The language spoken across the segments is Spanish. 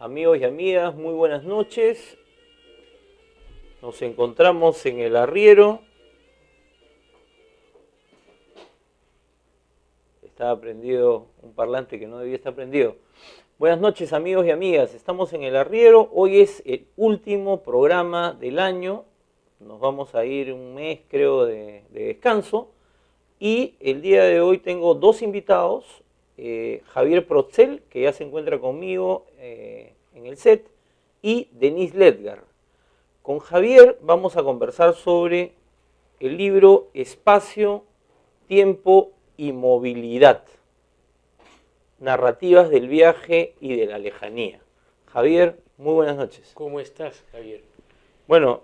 Amigos y amigas, muy buenas noches. Nos encontramos en el arriero. Estaba prendido un parlante que no debía estar prendido. Buenas noches, amigos y amigas. Estamos en el arriero. Hoy es el último programa del año. Nos vamos a ir un mes, creo, de descanso. Y el día de hoy tengo dos invitados. Javier Protzel, que ya se encuentra conmigo en el set, y Denise Ledgar. Con Javier vamos a conversar sobre el libro Espacio, Tiempo y Movilidad, narrativas del viaje y de la lejanía. Javier, muy buenas noches. ¿Cómo estás, Javier? Bueno,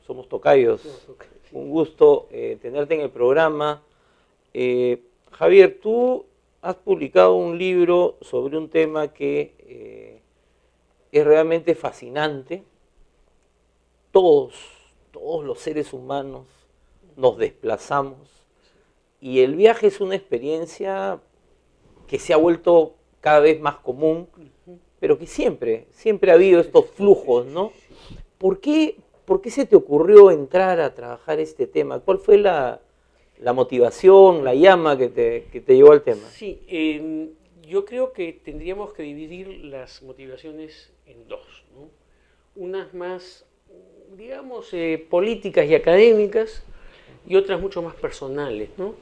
somos tocayos. Un gusto tenerte en el programa. Javier, tú has publicado un libro sobre un tema que es realmente fascinante. Todos los seres humanos nos desplazamos y el viaje es una experiencia que se ha vuelto cada vez más común, pero que siempre ha habido estos flujos, ¿no? ¿Por qué se te ocurrió entrar a trabajar este tema? ¿Cuál fue la motivación, la llama que te llevó al tema? Sí, yo creo que tendríamos que dividir las motivaciones en dos, ¿no? Unas más, digamos, políticas y académicas, y otras mucho más personales, ¿no?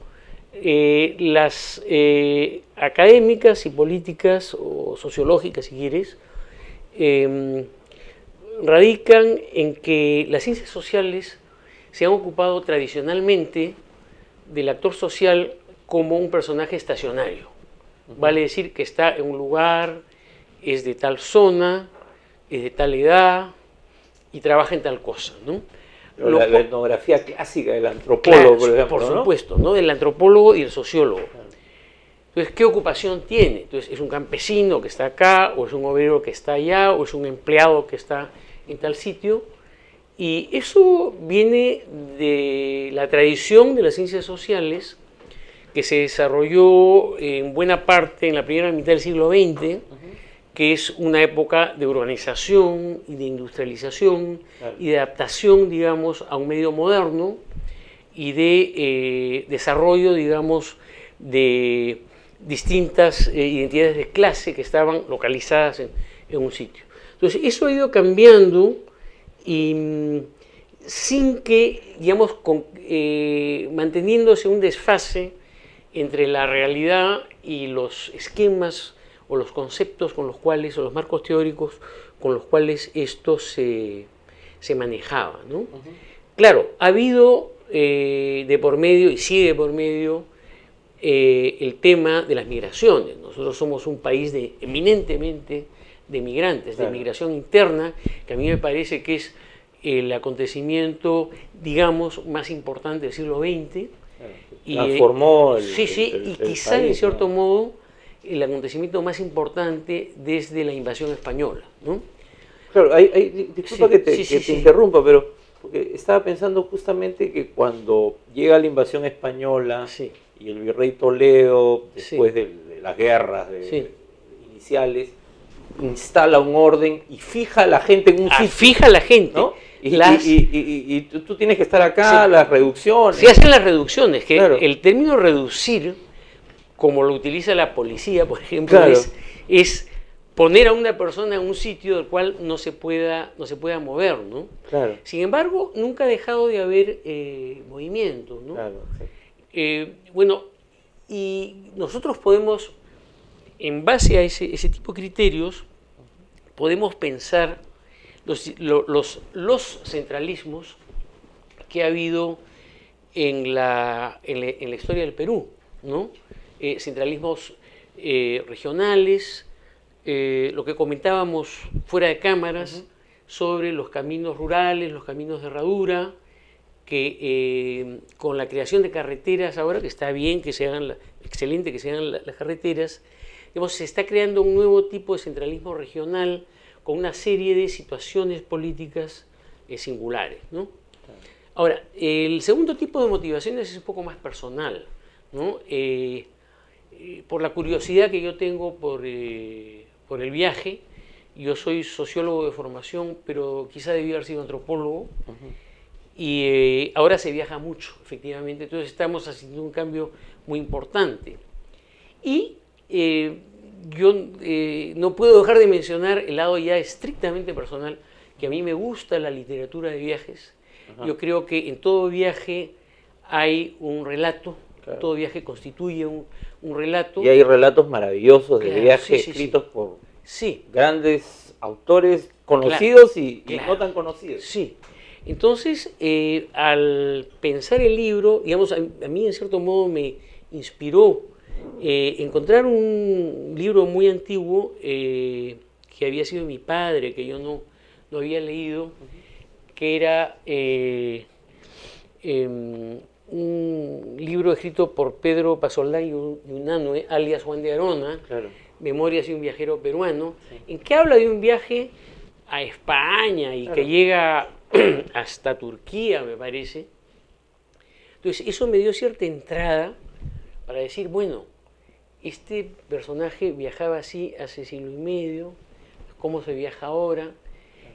Las académicas y políticas, o sociológicas si quieres, radican en que las ciencias sociales se han ocupado tradicionalmente del actor social como un personaje estacionario. Vale decir que está en un lugar, es de tal zona, es de tal edad y trabaja en tal cosa, ¿no? La etnografía clásica del antropólogo, claro, por ejemplo, por supuesto, ¿no? Del antropólogo y el sociólogo. Claro. Entonces, ¿qué ocupación tiene? Entonces, ¿es un campesino que está acá, o es un obrero que está allá, o es un empleado que está en tal sitio? Y eso viene de la tradición de las ciencias sociales, que se desarrolló en buena parte en la primera mitad del siglo XX, que es una época de urbanización y de industrialización, claro, y de adaptación, digamos, a un medio moderno y de desarrollo, digamos, de distintas identidades de clase que estaban localizadas en un sitio. Entonces, eso ha ido cambiando y sin que, digamos, manteniéndose un desfase entre la realidad y los esquemas o los conceptos con los cuales, o los marcos teóricos con los cuales esto se manejaba, ¿no? Claro, ha habido de por medio, y sigue de por medio, el tema de las migraciones. Nosotros somos un país eminentemente de migrantes, claro, de migración interna, que a mí me parece que es el acontecimiento, digamos, más importante del siglo XX. Y transformó y quizá país, en cierto modo el acontecimiento más importante desde la invasión española, ¿no? Claro, disculpa que te interrumpa, pero porque estaba pensando justamente que cuando llega la invasión española y el virrey Toledo, después de las guerras iniciales, instala un orden y fija a la gente en un sitio. Fija a la gente, ¿no? Y tú tienes que estar acá, las reducciones. Se hacen las reducciones, que claro, el término reducir, como lo utiliza la policía, por ejemplo, claro, es poner a una persona en un sitio del cual no se pueda mover, ¿no? Claro. Sin embargo, nunca ha dejado de haber movimiento, ¿no? Claro, bueno, y nosotros podemos, en base a ese tipo de criterios, podemos pensar los centralismos que ha habido en la historia del Perú, ¿no? Centralismos regionales, lo que comentábamos fuera de cámaras sobre los caminos rurales, los caminos de herradura, que con la creación de carreteras ahora, que está bien que se hagan, excelente que se hagan las carreteras, digamos, se está creando un nuevo tipo de centralismo regional con una serie de situaciones políticas singulares, ¿no? Ahora, el segundo tipo de motivaciones es un poco más personal, ¿no? Por la curiosidad que yo tengo por el viaje, Yo soy sociólogo de formación, pero quizá debí haber sido antropólogo. Y ahora se viaja mucho, efectivamente. Entonces estamos haciendo un cambio muy importante. Y yo no puedo dejar de mencionar el lado ya estrictamente personal, que a mí me gusta la literatura de viajes. Yo creo que en todo viaje hay un relato, todo viaje constituye un relato. Y hay relatos maravillosos de viajes escritos por grandes autores conocidos y no tan conocidos. Sí. Entonces, al pensar el libro, digamos, a mí en cierto modo me inspiró encontrar un libro muy antiguo que había sido de mi padre, que yo no había leído, que era un libro escrito por Pedro Pasoldán y Unanue, alias Juan de Arona, Memorias de un viajero peruano, en que habla de un viaje a España y que llega hasta Turquía, me parece. Entonces, eso me dio cierta entrada para decir, bueno, este personaje viajaba así hace siglo y medio, ¿cómo se viaja ahora?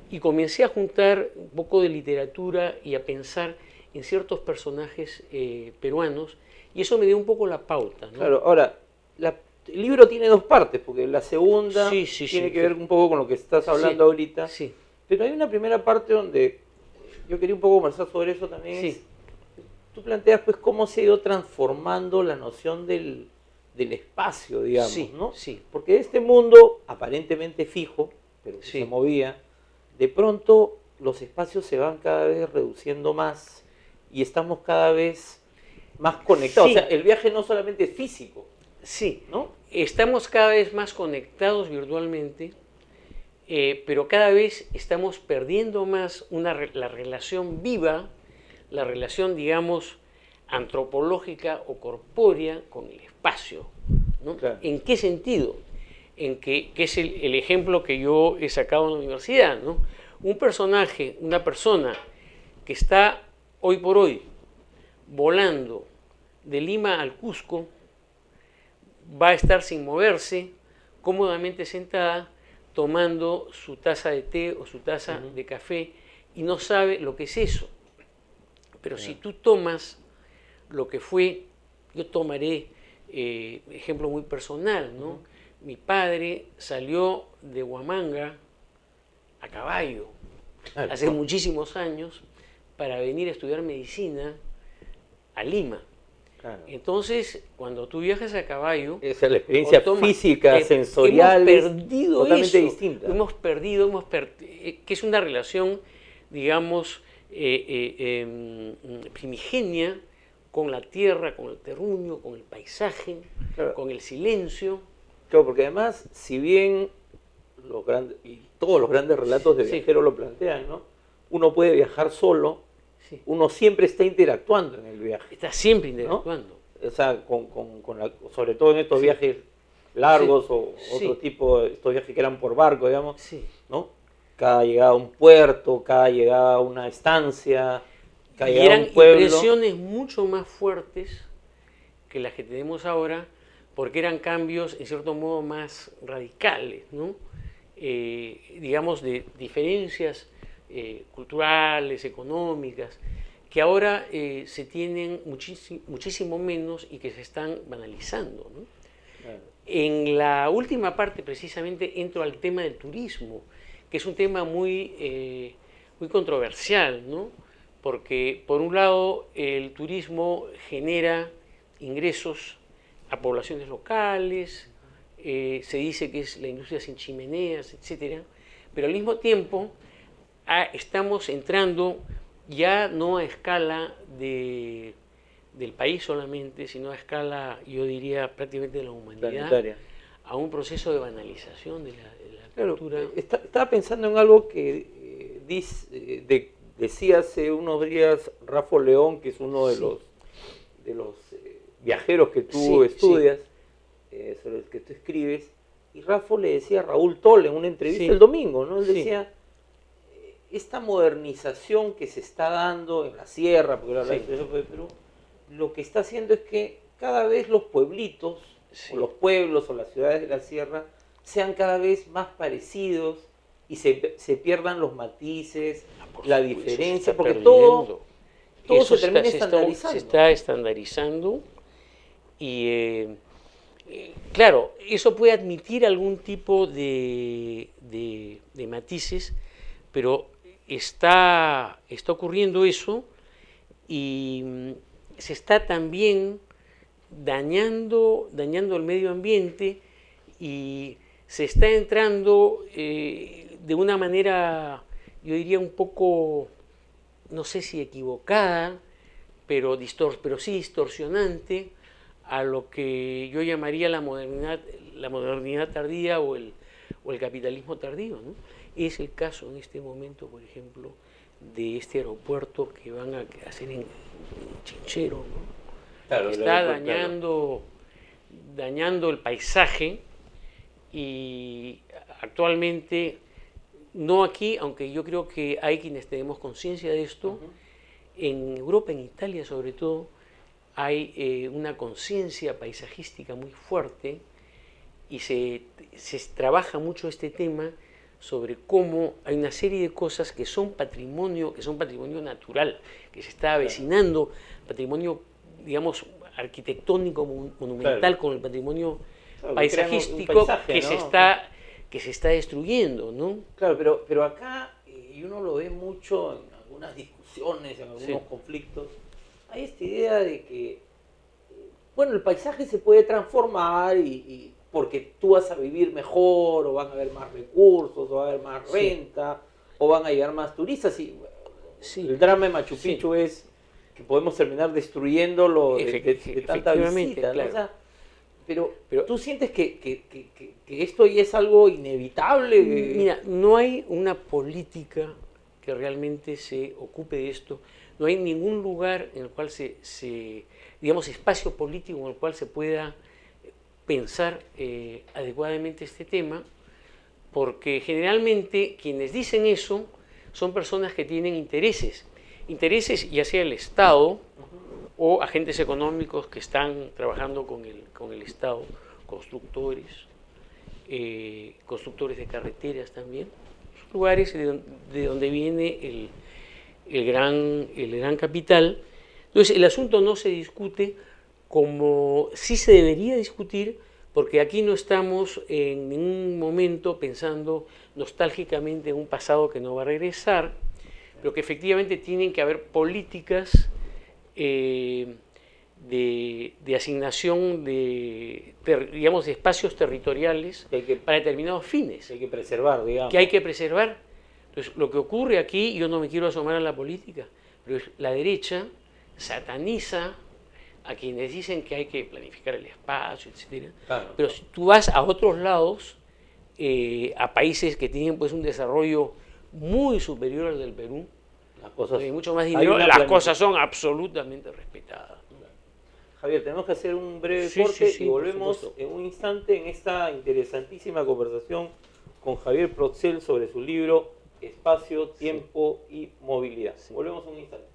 Y comencé a juntar un poco de literatura y a pensar en ciertos personajes peruanos, y eso me dio un poco la pauta, ¿no? Claro, ahora, el libro tiene dos partes, porque la segunda tiene que ver un poco con lo que estás hablando ahorita, pero hay una primera parte donde yo quería un poco conversar sobre eso también. Tú planteas pues cómo se ha ido transformando la noción del espacio, digamos, ¿no? Porque este mundo aparentemente fijo, pero que se movía, de pronto los espacios se van cada vez reduciendo más y estamos cada vez más conectados. O sea, el viaje no solamente es físico. ¿No? Estamos cada vez más conectados virtualmente, pero cada vez estamos perdiendo más la relación viva, la relación, digamos, antropológica o corpórea con el espacio, ¿no? ¿En qué sentido? En que es el ejemplo que yo he sacado en la universidad, ¿no? Un personaje, una persona que está hoy por hoy volando de Lima al Cusco, va a estar sin moverse, cómodamente sentada, tomando su taza de té o su taza de café, y no sabe lo que es eso. Pero si tú tomas lo que fue, yo tomaré ejemplo muy personal, ¿no? Mi padre salió de Huamanga a caballo hace muchísimos años para venir a estudiar medicina a Lima. Entonces, cuando tú viajas a caballo... Esa es la experiencia física, sensorial, totalmente distinta. Hemos perdido, que es una relación, digamos, primigenia con la tierra, con el terruño, con el paisaje, con el silencio. Claro, porque además, si bien y todos los grandes relatos de viajeros lo plantean, ¿no? Uno puede viajar solo, uno siempre está interactuando en el viaje. Está siempre interactuando. ¿No? O sea, sobre todo en estos viajes largos o otro tipo, estos viajes que eran por barco, digamos, ¿no? Cada llegada a un puerto, cada llegada a una estancia, cada llegada a un pueblo. Eran impresiones mucho más fuertes que las que tenemos ahora, porque eran cambios, en cierto modo, más radicales, ¿no? Digamos, de diferencias culturales, económicas, que ahora se tienen muchísimo menos y que se están banalizando, ¿no? En la última parte, precisamente, entro al tema del turismo, que es un tema muy controversial, ¿no? Porque, por un lado, el turismo genera ingresos a poblaciones locales, se dice que es la industria sin chimeneas, etcétera, pero al mismo tiempo estamos entrando ya no a escala del país solamente, sino a escala, yo diría, prácticamente de la humanidad, a un proceso de banalización de la cultura. Estaba pensando en algo que decía hace unos días Rafa León, que es uno de los viajeros que tú estudias, sobre los que tú escribes, y Rafa le decía a Raúl Toll en una entrevista el domingo, ¿no? Él decía, esta modernización que se está dando en la sierra, porque la expresión fue de Perú, lo que está haciendo es que cada vez los pueblitos, o los pueblos, o las ciudades de la sierra, sean cada vez más parecidos y se pierdan los matices, la diferencia, porque todo se termina estandarizando. Se está estandarizando y claro, eso puede admitir algún tipo de matices, pero está ocurriendo eso y se está también dañando el medio ambiente y se está entrando de una manera, yo diría un poco, no sé si equivocada, pero sí distorsionante a lo que yo llamaría la modernidad tardía o el capitalismo tardío, ¿no? Es el caso en este momento, por ejemplo, de este aeropuerto que van a hacer en Chinchero, ¿no? Claro, está dañando el paisaje y actualmente, no aquí, aunque yo creo que hay quienes tenemos conciencia de esto, en Europa, en Italia sobre todo, hay una conciencia paisajística muy fuerte y se trabaja mucho este tema sobre cómo hay una serie de cosas que son patrimonio natural, que se está avecinando, patrimonio, digamos, arquitectónico, monumental, claro, con el patrimonio paisajístico paisaje, que se está destruyendo, ¿no? Claro, pero acá, y uno lo ve mucho en algunas discusiones, en algunos conflictos, hay esta idea de que, bueno, el paisaje se puede transformar y porque tú vas a vivir mejor, o van a haber más recursos, o va a haber más renta, o van a llegar más turistas. Y el drama de Machu Picchu es que podemos terminar destruyéndolo de tanta visita, ¿no? Claro. O sea, pero ¿tú sientes que esto ya es algo inevitable? Mira, no hay una política que realmente se ocupe de esto. No hay ningún lugar en el cual digamos, espacio político en el cual se pueda pensar adecuadamente este tema, porque generalmente quienes dicen eso son personas que tienen intereses ya sea el Estado o agentes económicos que están trabajando con el Estado, constructores de carreteras también, lugares de donde viene el gran capital. Entonces el asunto no se discute como sí se debería discutir, porque aquí no estamos en ningún momento pensando nostálgicamente en un pasado que no va a regresar, pero que efectivamente tienen que haber políticas de asignación digamos, de espacios territoriales para determinados fines. Que hay que preservar, digamos. Que hay que preservar. Entonces, lo que ocurre aquí, yo no me quiero asomar a la política, pero la derecha sataniza a quienes dicen que hay que planificar el espacio, etc. Claro. Pero si tú vas a otros lados, a países que tienen pues un desarrollo muy superior al del Perú, hay mucho más dinero, las cosas son absolutamente respetadas. Javier, tenemos que hacer un breve corte y volvemos en un instante en esta interesantísima conversación con Javier Procel sobre su libro Espacio, Tiempo y Movilidad. Volvemos en un instante.